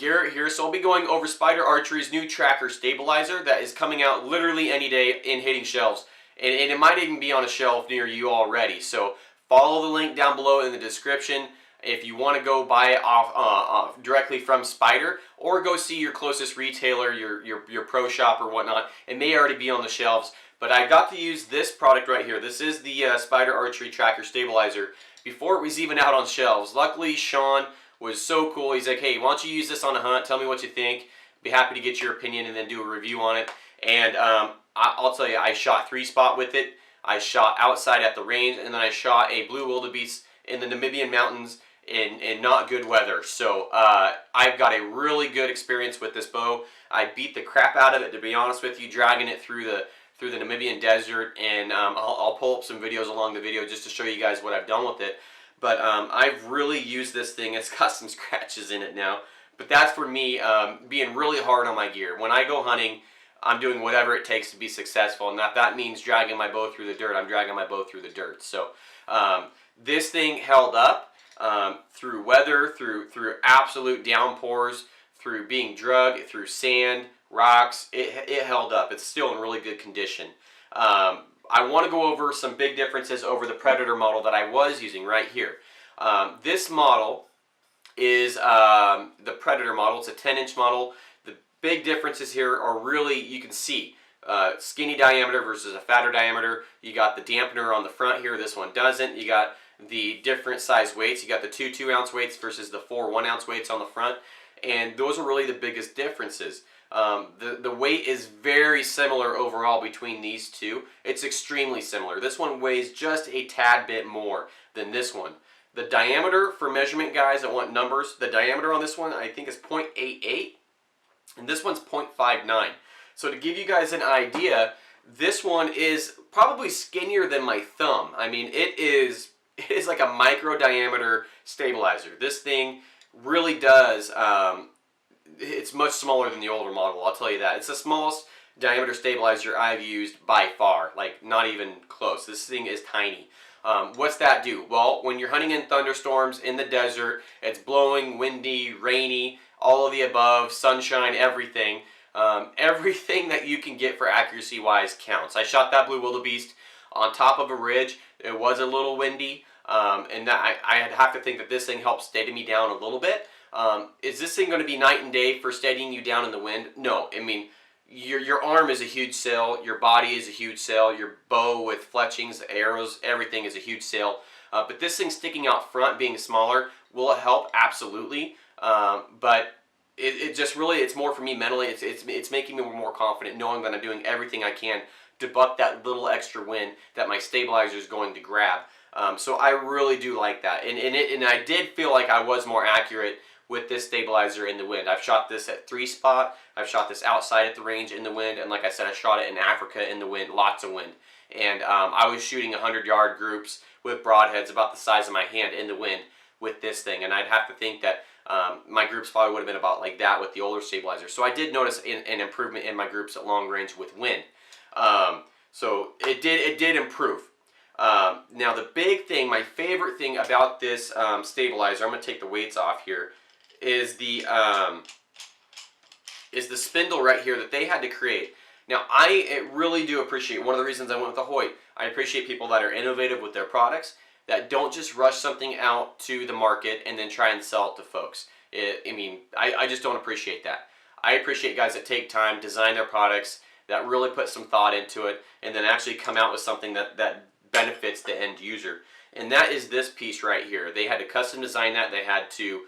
Garrett here, so I'll be going over Spider Archery's new tracker stabilizer that is coming out literally any day in hitting shelves. And it might even be on a shelf near you already. So follow the link down below in the description if you want to go buy it off directly from Spider, or go see your closest retailer, your pro shop or whatnot. It may already be on the shelves, but I got to use this product right here. This is the Spider Archery tracker stabilizer before it was even out on shelves. Luckily, Sean was so cool. He's like, hey, why don't you use this on a hunt? Tell me what you think. Be happy to get your opinion and then do a review on it. And I'll tell you, I shot 3-spot with it. I shot outside at the range, and then I shot a blue wildebeest in the Namibian mountains in not good weather. So I've got a really good experience with this bow. I beat the crap out of it, to be honest with you, dragging it through the Namibian desert, and I'll pull up some videos along the video just to show you guys what I've done with it. But I've really used this thing. It's got some scratches in it now, but that's for me being really hard on my gear. When I go hunting, I'm doing whatever it takes to be successful, and if that means dragging my bow through the dirt, I'm dragging my bow through the dirt. So this thing held up through weather, through absolute downpours, through being drugged, through sand, rocks. It held up. It's still in really good condition. I want to go over some big differences over the Predator model that I was using right here. This model is the Predator model. It's a 10-inch model. The big differences here are really, you can see, skinny diameter versus a fatter diameter. You got the dampener on the front here. This one doesn't. You got the different size weights. You got the 2 2-ounce weights versus the 4 1-ounce weights on the front. And those are really the biggest differences. The weight is very similar overall between these two. It's extremely similar. This one weighs just a tad bit more than this one. The diameter, for measurement guys that want numbers, the diameter on this one I think is 0.88, and this one's 0.59. So to give you guys an idea, this one is probably skinnier than my thumb. I mean, it is like a micro diameter stabilizer. This thing really does, it's much smaller than the older model, I'll tell you that. It's the smallest diameter stabilizer I've used by far, like not even close. This thing is tiny. What's that do? Well, when you're hunting in thunderstorms, in the desert, it's blowing, windy, rainy, all of the above, sunshine, everything. Everything that you can get for accuracy wise counts. I shot that blue wildebeest on top of a ridge. It was a little windy, and that I'd have to think that this thing helped steady me down a little bit. Is this thing going to be night and day for steadying you down in the wind? No. I mean, your arm is a huge sail, your body is a huge sail, your bow with fletchings, arrows, everything is a huge sail. But this thing sticking out front, being smaller, will it help? Absolutely. But it just really, it's more for me mentally. It's making me more confident, knowing that I'm doing everything I can to buck that little extra wind that my stabilizer is going to grab. So I really do like that, and I did feel like I was more accurate with this stabilizer in the wind. I've shot this at 3-spot. I've shot this outside at the range in the wind, and like I said, I shot it in Africa in the wind, lots of wind. And I was shooting 100-yard groups with broadheads about the size of my hand in the wind with this thing, and I'd have to think that my groups probably would have been about like that with the older stabilizer. So I did notice an improvement in my groups at long range with wind. So it did improve. Now the big thing, my favorite thing about this stabilizer, I'm going to take the weights off here, is the spindle right here that they had to create. Now I really do appreciate, one of the reasons I went with the Hoyt, I appreciate people that are innovative with their products, that don't just rush something out to the market and then try and sell it to folks. I just don't appreciate that. I appreciate guys that take time, design their products, that really put some thought into it, and then actually come out with something that benefits the end user. And that is this piece right here. They had to custom design that. They had to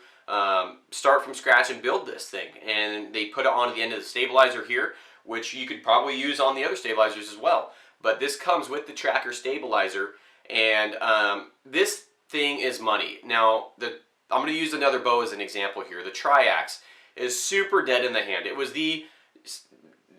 start from scratch and build this thing, and they put it onto the end of the stabilizer here, which you could probably use on the other stabilizers as well. But this comes with the tracker stabilizer, and this thing is money. Now I'm going to use another bow as an example here. The Triax is super dead in the hand. It was the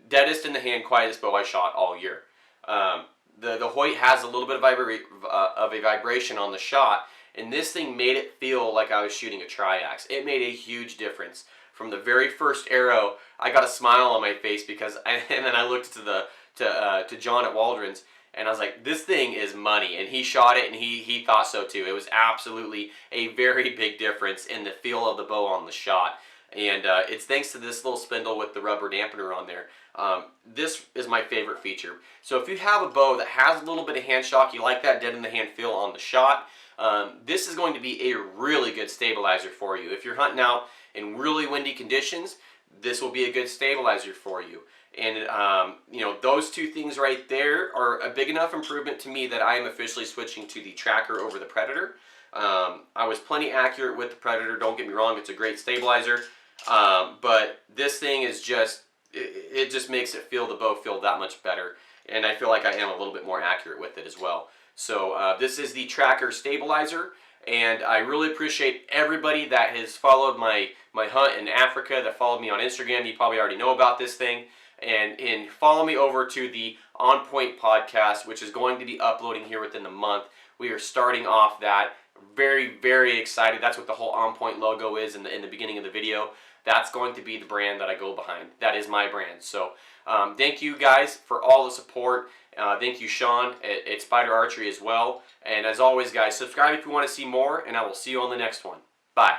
deadest in the hand, quietest bow I shot all year. The Hoyt has a little bit of a vibration on the shot, and this thing made it feel like I was shooting a Triax. It made a huge difference. From the very first arrow, I got a smile on my face because, and then I looked to John at Waldron's, and I was like, this thing is money. And he shot it, and he thought so too. It was absolutely a very big difference in the feel of the bow on the shot. And it's thanks to this little spindle with the rubber dampener on there. This is my favorite feature. So if you have a bow that has a little bit of hand shock, you like that dead in the hand feel on the shot, this is going to be a really good stabilizer for you. If you're hunting out in really windy conditions, this will be a good stabilizer for you. And you know, those two things right there are a big enough improvement to me that I am officially switching to the Tracker over the Predator. I was plenty accurate with the Predator, don't get me wrong, it's a great stabilizer, but this thing is just, it just makes the bow feel that much better, and I feel like I am a little bit more accurate with it as well. So this is the Tracker stabilizer, and I really appreciate everybody that has followed my hunt in Africa, that followed me on Instagram. You probably already know about this thing. And follow me over to the On Point podcast, which is going to be uploading here within the month. We are starting off that. Very, very excited. That's what the whole On Point logo is in the beginning of the video. That's going to be the brand that I go behind. That is my brand. So thank you guys for all the support. Thank you, Sean, at Spider Archery as well. And as always, guys, subscribe if you want to see more, and I will see you on the next one. Bye.